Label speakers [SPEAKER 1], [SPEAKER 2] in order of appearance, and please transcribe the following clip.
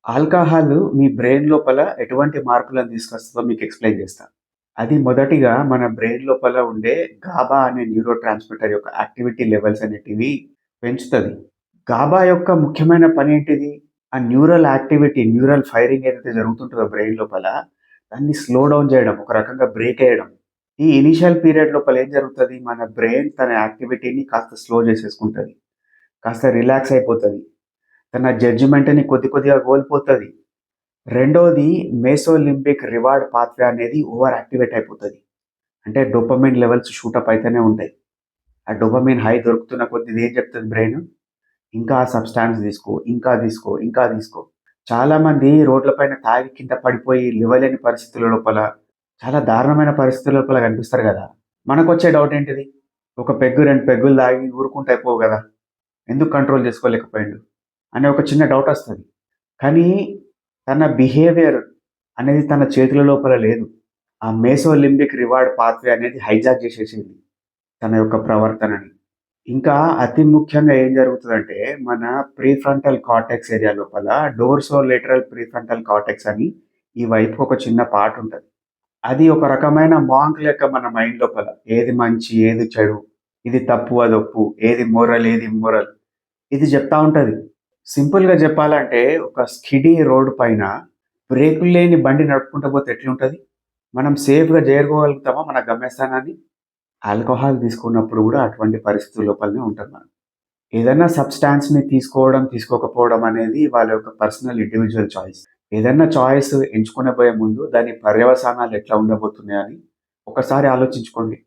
[SPEAKER 1] Alcohol మీ brain లోపల ఎటువంటి మార్పులను తీసుకొస్తదో మీకు ఎక్స్‌ప్లెయిన్ చేస్తా. అది మొదటిగా మన బ్రెయిన్ లోపల ఉండే గాబా అనే న్యూరో ట్రాన్స్‌మిటర్ యొక్క యాక్టివిటీ లెవెల్స్ అనేటివి పెంచుతది. గాబా యొక్క ముఖ్యమైన పనేంటిది? ఆ న్యూరల్ యాక్టివిటీ, న్యూరల్ ఫైరింగ్ ఏదైతే జరుగుతుంటదో బ్రెయిన్ లోపల, దాన్ని స్లో డౌన్ చేయడం, ఒక రకంగా బ్రేక్ ఎయడం. ఈ ఇనీషియల్ పీరియడ్ లోపల ఏం జరుగుతది? మన బ్రెయిన్ తన యాక్టివిటీని కాస్త స్లో చేసేసుకుంటది. కాస్త రిలాక్స్ అయిపోతది. తన జడ్జ్‌మెంట్‌ని కొద్ది కొద్దిగా కోల్పోతది. రెండోది మేసోలింబిక్ రివార్డ్ పాత్వే అనేది ఓవర్ యాక్టివేట్ అయిపోతది. అంటే డోపమైన్ లెవెల్స్ షూటప్ అయితేనే ఉంటాయి. ఆ డోపమైన్ హై దొరుకుతున్న కొద్దీ ఇదేం చెప్తది బ్రెయిన్, ఇంకా ఆ సబ్‌స్టాన్స్ తీసుకో, ఇంకా తీసుకో, ఇంకా తీసుకో. చాలామంది రోడ్ల పైన తాగి కింద పడిపోయి లేవలేని పరిస్థితుల లోపల, చాలా దారుణమైన పరిస్థితుల లోపల కనిపిస్తారు గదా! మనకొచ్చే డౌట్ ఏంటిది? ఒక పెగ్గు, 2 పెగ్గులు తాగి ఊరుకుంటే అయిపోవు గదా! ఎందుకు కంట్రోల్ చేసుకోలేకపోయిండు? అనే ఒక చిన్న డౌటొస్తది. కానీ తన బిహేవియర్ అనేది తన చేతుల లోపల లేదు. ఆ మేసోలింబిక్ రివార్డ్ పాత్వే అనేది హైజాక్ చేసేసింది తన యొక్క ప్రవర్తనని. ఇంకా అతి ముఖ్యంగా ఏం జరుగుతదంటే, మన ప్రీఫ్రంటల్ కార్టెక్స్ ఏరియా లోపల డోర్సోలేటరల్ ప్రీఫ్రంటల్ కార్టెక్స్ అని ఈ వైపుకి ఒక చిన్న పార్ట్ ఉంటది. అది ఒక రకమైన మాంక్ లెక్క మన మైండ్ లోపల. ఏది మంచి, ఏది చెడు, ఇది తప్పు, అదొప్పు, ఏది మోరల్, ఏది ఇమ్మోరల్ ఇది చెప్తా ఉంటది. సింపుల్‌గా జెప్పాలంటే, ఒక స్కిడీ రోడ్ పైన బ్రేకులు లేని బండి నడుపుకుంటూ పోతే ఎట్లుంటది? మనం సేఫ్‌గా చేరుకోగలుగుతామా మన గమ్యస్థానాన్ని? ఆల్కహాల్ తీసుకున్నప్పుడు గూడా అటువంటి పరిస్థితుల లోపలనే ఉంటాం మనం. ఏదన్నా సబ్‌స్టాన్స్‌ని తీసుకోవడం, తీసుకోకపోవడం అనేది వాళ్ళ యొక్క పర్సనల్ ఇండివిడ్యువల్ చాయిస్. ఏదన్నా చాయిస్ ఎంచుకొనబోయే ముందు దాని పర్యవసానాలు ఎట్లా ఉండబోతున్నాయని ఒకసారి ఆలోచించుకోండి.